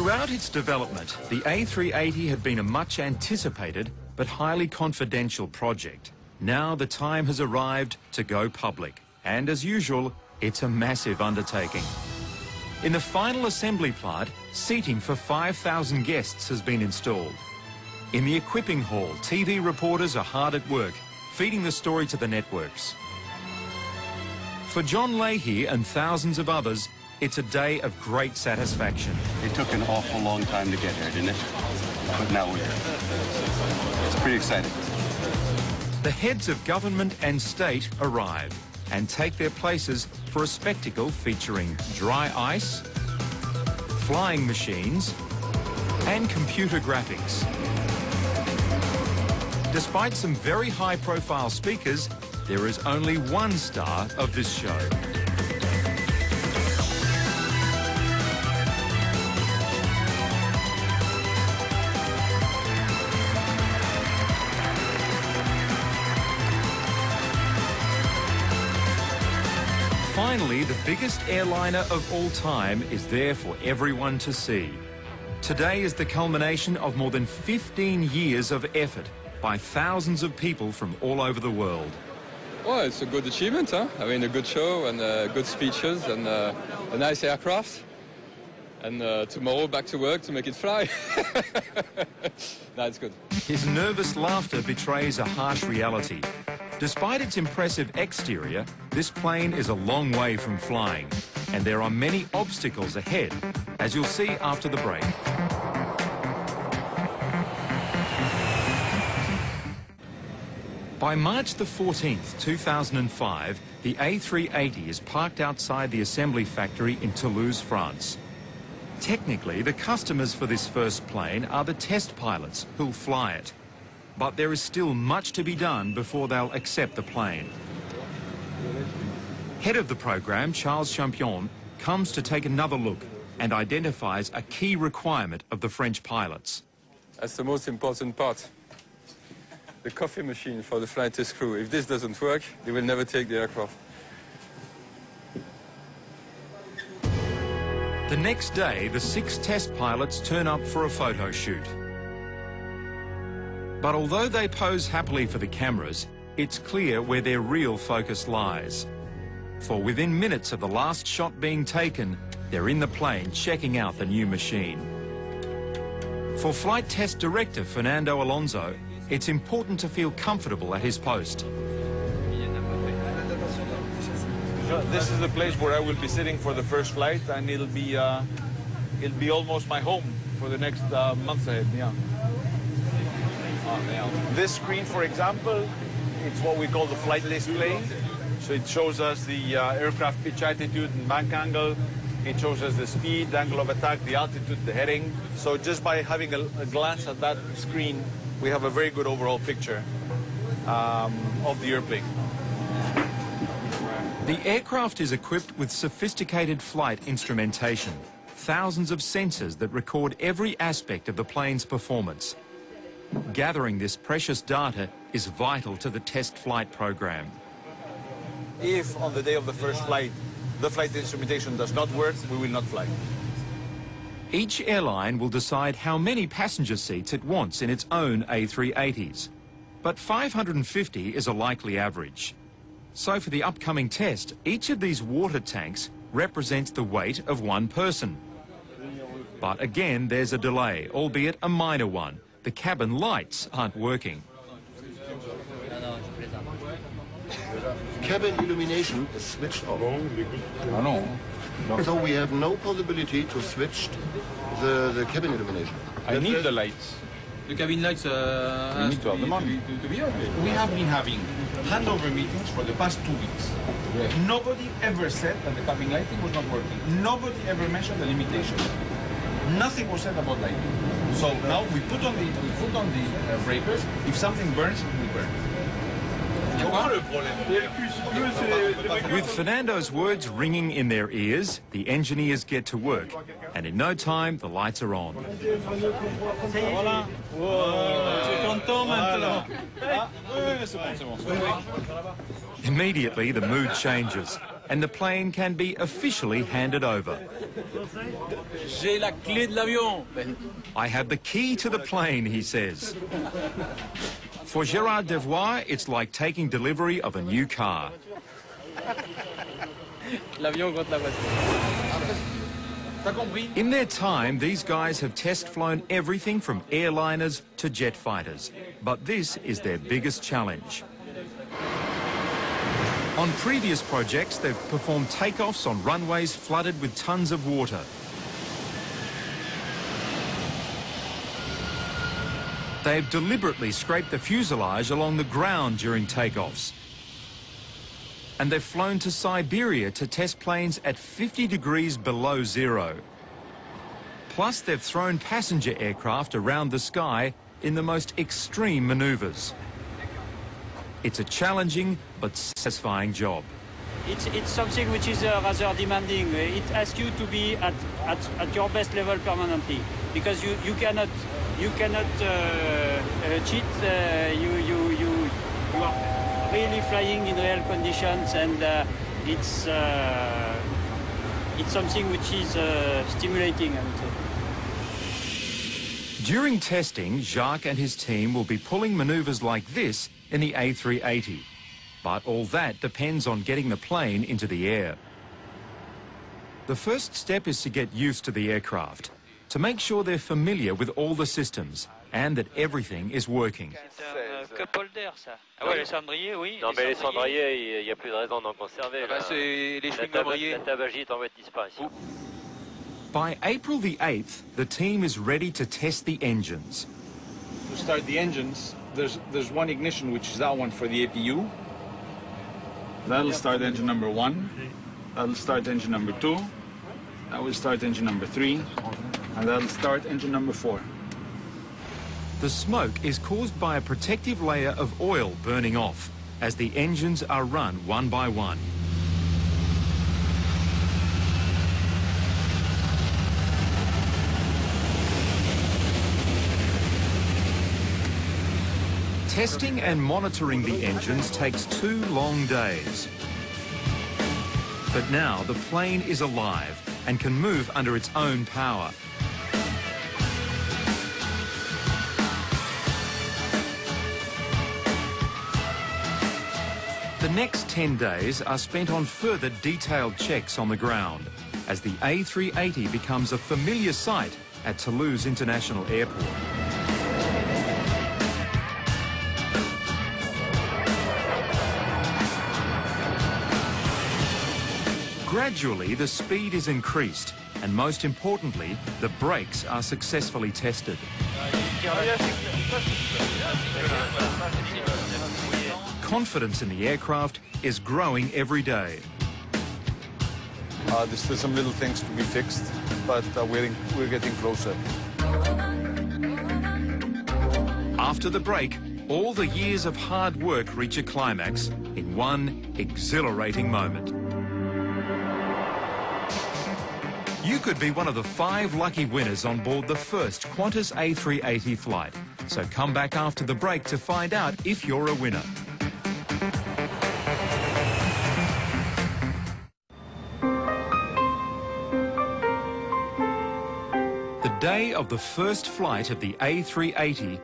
Throughout its development, the A380 had been a much anticipated but highly confidential project. Now the time has arrived to go public, and as usual, it's a massive undertaking. In the final assembly plant, seating for 5,000 guests has been installed. In the equipping hall, TV reporters are hard at work, feeding the story to the networks. For John Leahy and thousands of others, it's a day of great satisfaction. It took an awful long time to get here, didn't it? But now we're here. It's pretty exciting. The heads of government and state arrive and take their places for a spectacle featuring dry ice, flying machines, and computer graphics. Despite some very high-profile speakers, there is only one star of this show. Finally, the biggest airliner of all time is there for everyone to see. Today is the culmination of more than 15 years of effort by thousands of people from all over the world. Well, it's a good achievement, huh? I mean, a good show and good speeches and a nice aircraft. And tomorrow back to work to make it fly. No, it's good. His nervous laughter betrays a harsh reality. Despite its impressive exterior, this plane is a long way from flying, and there are many obstacles ahead, as you'll see after the break. By March the 14th, 2005, the A380 is parked outside the assembly factory in Toulouse, France. Technically, the customers for this first plane are the test pilots who'll fly it. But there is still much to be done before they'll accept the plane. Head of the program, Charles Champion, comes to take another look and identifies a key requirement of the French pilots. That's the most important part. The coffee machine for the flight test crew. If this doesn't work, they will never take the aircraft. The next day, the 6 test pilots turn up for a photo shoot. But although they pose happily for the cameras, it's clear where their real focus lies. For within minutes of the last shot being taken, they're in the plane checking out the new machine. For flight test director Fernando Alonso, it's important to feel comfortable at his post. This is the place where I will be sitting for the first flight, and it'll be almost my home for the next months ahead. Yeah. This screen, for example, it's what we call the flight display. So it shows us the aircraft pitch attitude and bank angle. It shows us the speed, the angle of attack, the altitude, the heading. So just by having a glance at that screen, we have a very good overall picture of the airplane. The aircraft is equipped with sophisticated flight instrumentation, thousands of sensors that record every aspect of the plane's performance. Gathering this precious data is vital to the test flight program. If on the day of the first flight, the flight instrumentation does not work, we will not fly. Each airline will decide how many passenger seats it wants in its own A380s. But 550 is a likely average. So for the upcoming test, each of these water tanks represents the weight of one person. But again, there's a delay, albeit a minor one. The cabin lights aren't working. Cabin illumination is switched off. So we have no possibility to switch the cabin illumination. I need the lights. The cabin lights We need to have them on. We have been having handover meetings for the past 2 weeks. Yes. Nobody ever said that the cabin lighting was not working. Nobody ever mentioned the limitations. Nothing was said about lighting. So now we put on the breakers. If something burns, it will burn. With Fernando's words ringing in their ears, the engineers get to work, and in no time the lights are on. Immediately the mood changes. and the plane can be officially handed over. J'ai la clé de l'avion. I have the key to the plane, he says. For Gérard Devois, it's like taking delivery of a new car. L'avion contre la voiture. T'as compris? In their time, these guys have test flown everything from airliners to jet fighters. But this is their biggest challenge. On previous projects, they've performed takeoffs on runways flooded with tons of water. They've deliberately scraped the fuselage along the ground during takeoffs. And they've flown to Siberia to test planes at 50 degrees below zero. Plus, they've thrown passenger aircraft around the sky in the most extreme maneuvers. It's a challenging but satisfying job. It's something which is rather demanding. It asks you to be at your best level permanently, because you cannot cheat. You are really flying in real conditions, and it's something which is stimulating, I would say. During testing, Jacques and his team will be pulling maneuvers like this in the A380. But all that depends on getting the plane into the air. The first step is to get used to the aircraft, to make sure they're familiar with all the systems and that everything is working. Ah ouais, les cendriers, oui. Non, mais les cendriers, il n'y a plus de raison d'en conserver. Ah bah, c'est les chewing-gums. La tabagie est en voie de disparition. By April the 8th, the team is ready to test the engines. To start the engines, there's one ignition, which is that one for the APU. That'll start engine number 1. That'll start engine number 2. That will start engine number 3. And that'll start engine number 4. The smoke is caused by a protective layer of oil burning off as the engines are run one by one. Testing and monitoring the engines takes 2 long days. But now the plane is alive and can move under its own power. The next 10 days are spent on further detailed checks on the ground as the A380 becomes a familiar sight at Toulouse International Airport. Gradually, the speed is increased, and most importantly, the brakes are successfully tested. Confidence in the aircraft is growing every day. There's still some little things to be fixed, but we're getting closer. After the break, all the years of hard work reach a climax in one exhilarating moment. You could be one of the 5 lucky winners on board the first Qantas A380 flight. So come back after the break to find out if you're a winner. The day of the first flight of the A380